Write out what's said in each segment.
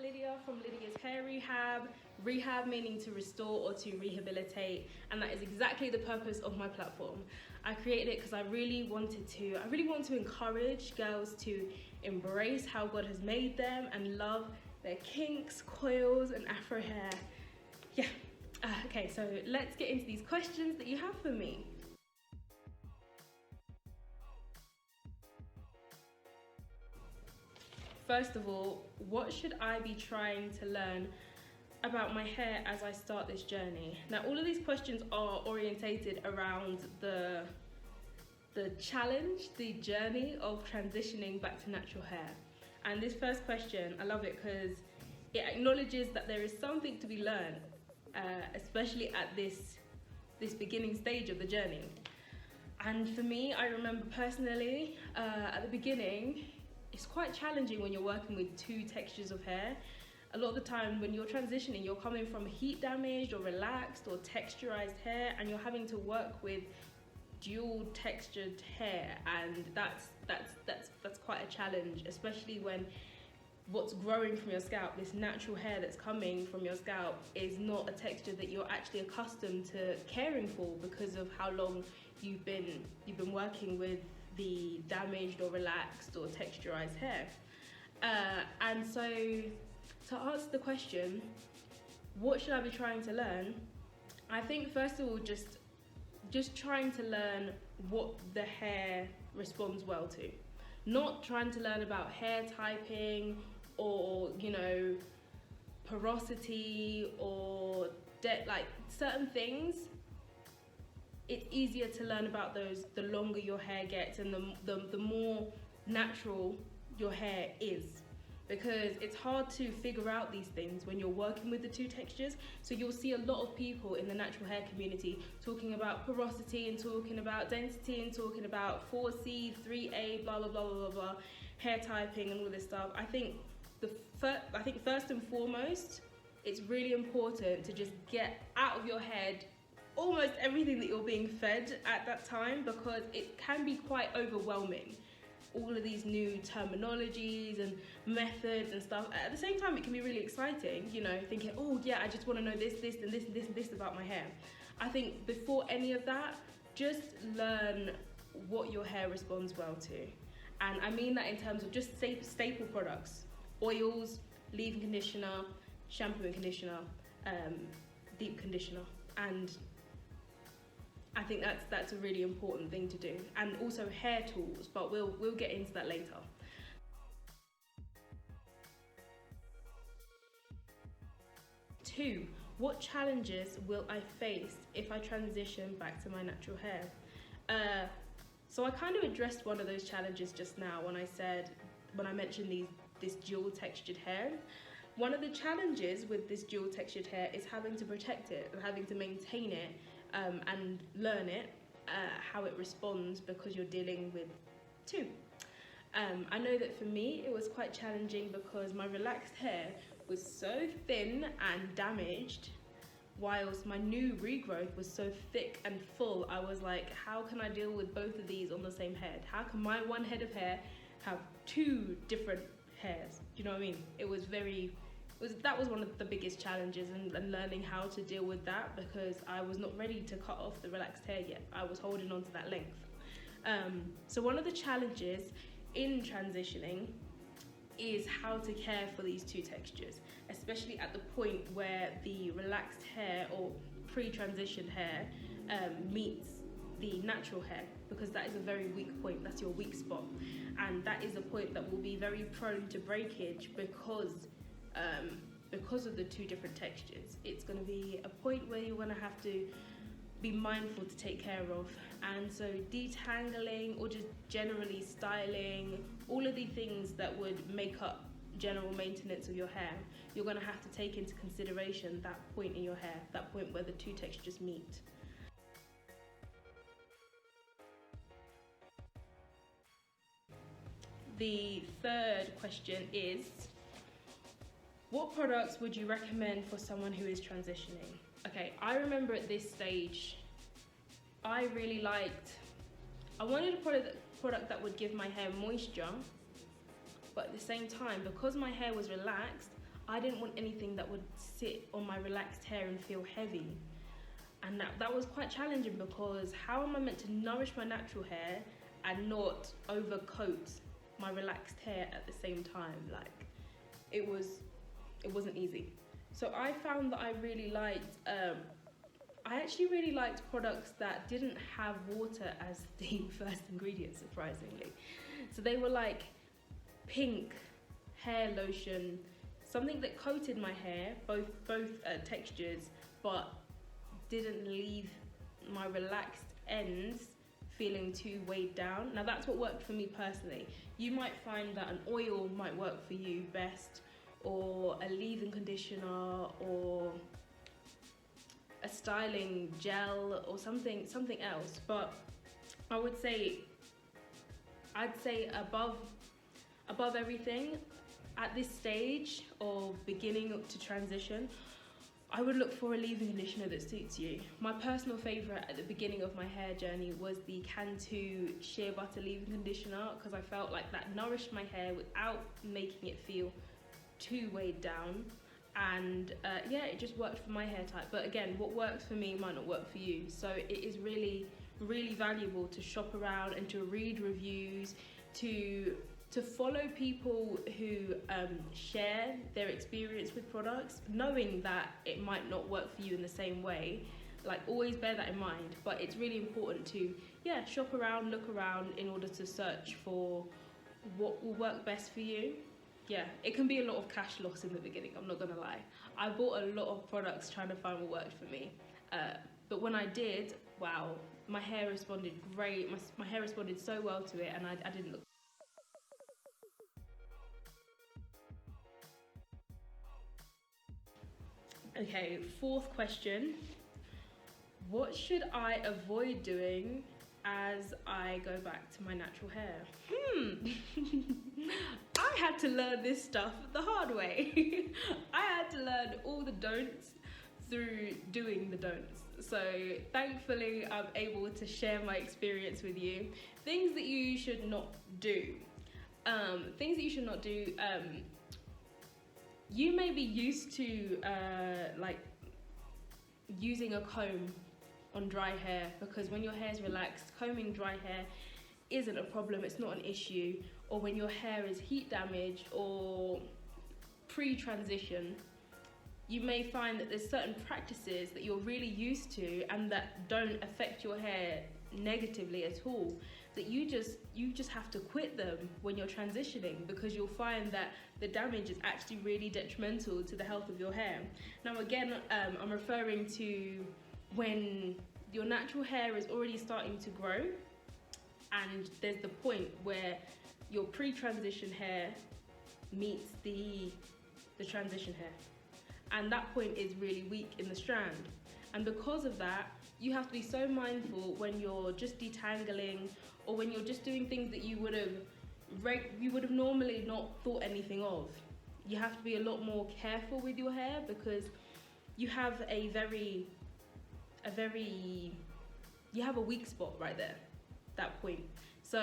Lydia from Lydia's Hair Rehab. Rehab meaning to restore or to rehabilitate, and that is exactly the purpose of my platform. I created it because I really want to encourage girls to embrace how God has made them and love their kinks, coils, and afro hair. Yeah. Okay, so let's get into these questions that you have for me. First of all, what should I be trying to learn about my hair as I start this journey? Now, all of these questions are orientated around the challenge, the journey of transitioning back to natural hair. And this first question, I love it because it acknowledges that there is something to be learned, especially at this beginning stage of the journey. And for me, I remember personally, at the beginning, it's quite challenging when you're working with two textures of hair. A lot of the time when you're transitioning, you're coming from heat damaged or relaxed or texturized hair, and you're having to work with dual textured hair, and that's quite a challenge, especially when what's growing from your scalp, this natural hair that's coming from your scalp, is not a texture that you're actually accustomed to caring for because of how long you've been working with the damaged or relaxed or texturized hair. And so to answer the question, what should I be trying to learn? I think first of all, just trying to learn what the hair responds well to. Not trying to learn about hair typing or, porosity or like certain things. It's easier to learn about those the longer your hair gets and the more natural your hair is, because it's hard to figure out these things when you're working with the two textures. So you'll see a lot of people in the natural hair community talking about porosity and talking about density and talking about 4C, 3A, blah blah blah blah blah, hair typing and all this stuff. I think first and foremost, it's really important to just get out of your head almost everything that you're being fed at that time, because it can be quite overwhelming. All of these new terminologies and methods and stuff. At the same time, it can be really exciting, thinking, oh yeah, I just want to know this, and this about my hair. I think before any of that, just learn what your hair responds well to. And I mean that in terms of just staple products, oils, leave-in conditioner, shampoo and conditioner, deep conditioner. And I think that's a really important thing to do, and also hair tools, but we'll get into that later. Two, what challenges will I face if I transition back to my natural hair? So I kind of addressed one of those challenges just now when I mentioned this dual textured hair. One of the challenges with this dual textured hair is having to protect it and having to maintain it. And learn it, how it responds, because you're dealing with two. I know that for me it was quite challenging because my relaxed hair was so thin and damaged, whilst my new regrowth was so thick and full. I was like, how can I deal with both of these on the same head? How can my one head of hair have two different hairs? Do you know what I mean? That was one of the biggest challenges, and learning how to deal with that, because I was not ready to cut off the relaxed hair yet. I was holding on to that length. So one of the challenges in transitioning is how to care for these two textures, especially at the point where the relaxed hair or pre-transition hair meets the natural hair, because that is a very weak point. That's your weak spot, and that is a point that will be very prone to breakage because of the two different textures. It's going to be a point where you're going to have to be mindful to take care of. And so detangling, or just generally styling, all of the things that would make up general maintenance of your hair, you're going to have to take into consideration that point in your hair, that point where the two textures meet. The third question is, what products would you recommend for someone who is transitioning? Okay, I remember at this stage, I wanted a product that would give my hair moisture, but at the same time, because my hair was relaxed, I didn't want anything that would sit on my relaxed hair and feel heavy. And that was quite challenging, because how am I meant to nourish my natural hair and not overcoat my relaxed hair at the same time? Like, it wasn't easy. So I found that I actually really liked products that didn't have water as the first ingredient, surprisingly. So they were like pink hair lotion, something that coated my hair, both textures, but didn't leave my relaxed ends feeling too weighed down. Now that's what worked for me personally. You might find that an oil might work for you best, or a leave-in conditioner, or a styling gel, or something else. But I'd say above everything, at this stage of beginning to transition, I would look for a leave-in conditioner that suits you. My personal favourite at the beginning of my hair journey was the Cantu Shea Butter leave-in conditioner, because I felt like that nourished my hair without making it feel too weighed down. And it just worked for my hair type. But again, what works for me might not work for you. So it is really, really valuable to shop around and to read reviews, to follow people who share their experience with products, knowing that it might not work for you in the same way. Like, always bear that in mind. But it's really important to shop around, look around, in order to search for what will work best for you. Yeah, it can be a lot of cash loss in the beginning, I'm not gonna lie. I bought a lot of products trying to find what worked for me. But when I did, wow, my hair responded great. My hair responded so well to it, and I didn't look. Okay, fourth question. What should I avoid doing as I go back to my natural hair? I had to learn this stuff the hard way. I had to learn all the don'ts through doing the don'ts. So thankfully, I'm able to share my experience with you. Things that you should not do. Things that you should not do. You may be used to like using a comb on dry hair, because when your hair's relaxed, combing dry hair isn't a problem, it's not an issue. Or when your hair is heat damaged or pre-transition, you may find that there's certain practices that you're really used to and that don't affect your hair negatively at all, that you just have to quit them when you're transitioning, because you'll find that the damage is actually really detrimental to the health of your hair. Now again, I'm referring to when your natural hair is already starting to grow, and there's the point where your pre-transition hair meets the transition hair, and that point is really weak in the strand. And because of that, you have to be so mindful when you're just detangling, or when you're just doing things that you would have normally not thought anything of. You have to be a lot more careful with your hair, because you have you have a weak spot right there, that point. So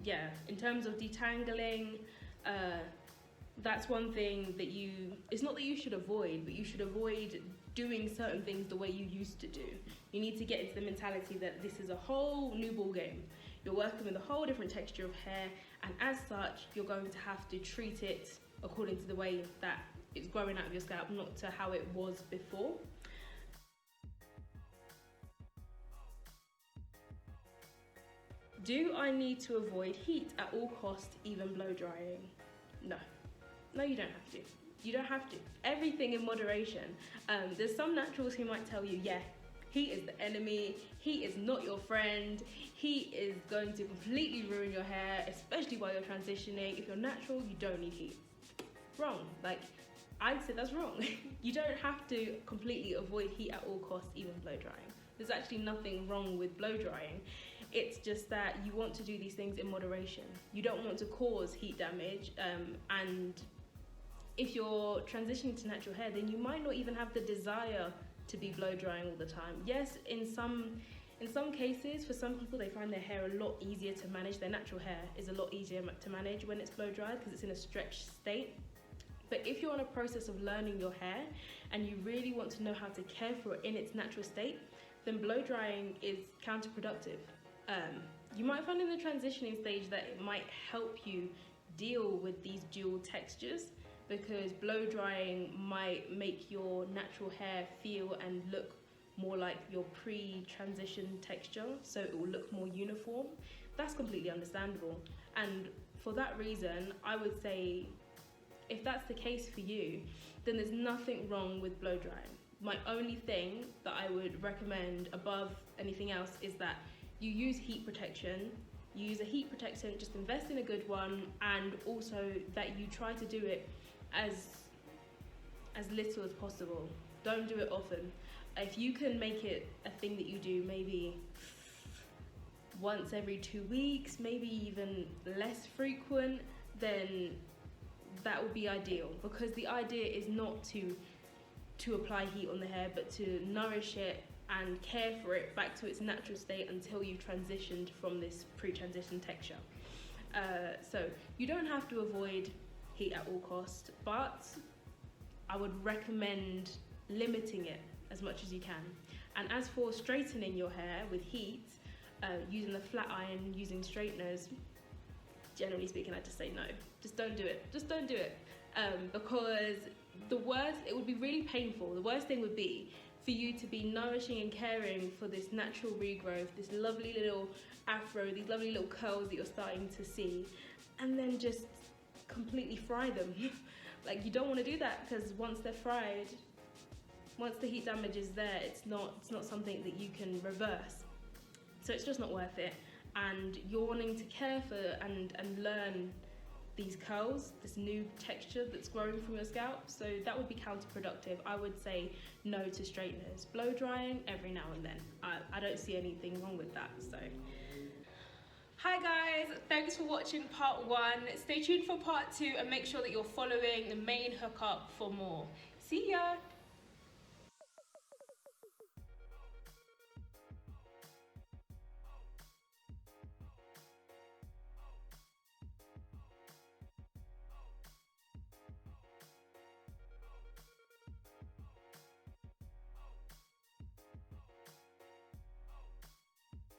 yeah, in terms of detangling, that's one thing that it's not that you should avoid, but you should avoid doing certain things the way you used to do. You need to get into the mentality that this is a whole new ball game. You're working with a whole different texture of hair, and as such, you're going to have to treat it according to the way that it's growing out of your scalp, not to how it was before. Do I need to avoid heat at all costs, even blow drying? No. No, you don't have to. You don't have to. Everything in moderation. There's some naturals who might tell you, yeah, heat is the enemy, heat is not your friend, heat is going to completely ruin your hair, especially while you're transitioning. If you're natural, you don't need heat. Wrong. Like, I'd say that's wrong. You don't have to completely avoid heat at all costs, even blow drying. There's actually nothing wrong with blow drying. It's just that you want to do these things in moderation. You don't want to cause heat damage, and if you're transitioning to natural hair, then you might not even have the desire to be blow drying all the time. Yes, in some cases, for some people, they find their hair a lot easier to manage. Their natural hair is a lot easier to manage when it's blow dried, because it's in a stretched state. But if you're on a process of learning your hair and you really want to know how to care for it in its natural state, then blow drying is counterproductive. You might find in the transitioning stage that it might help you deal with these dual textures, because blow drying might make your natural hair feel and look more like your pre-transition texture, so it will look more uniform. That's completely understandable, and for that reason I would say if that's the case for you, then there's nothing wrong with blow drying. My only thing that I would recommend above anything else is that you use heat protection. You use a heat protectant, just invest in a good one, and also that you try to do it as little as possible. Don't do it often. If you can make it a thing that you do maybe once every 2 weeks, maybe even less frequent, then that would be ideal, because the idea is not to apply heat on the hair, but to nourish it and care for it back to its natural state until you've transitioned from this pre-transition texture. So you don't have to avoid heat at all costs, but I would recommend limiting it as much as you can. And as for straightening your hair with heat, using the flat iron, using straighteners, generally speaking, I just say no. Just don't do it. Just don't do it. Because it would be really painful. The worst thing would be for you to be nourishing and caring for this natural regrowth, this lovely little afro, these lovely little curls that you're starting to see, and then just completely fry them. Like, you don't want to do that, because once they're fried, once the heat damage is there, it's not something that you can reverse. So it's just not worth it. And you're wanting to care for and learn these curls, this new texture that's growing from your scalp, so that would be counterproductive. I would say no to straighteners. Blow drying every now and then. I don't see anything wrong with that. So hi guys, thanks for watching part 1. Stay tuned for part 2 and make sure that you're following the main hookup for more. See ya!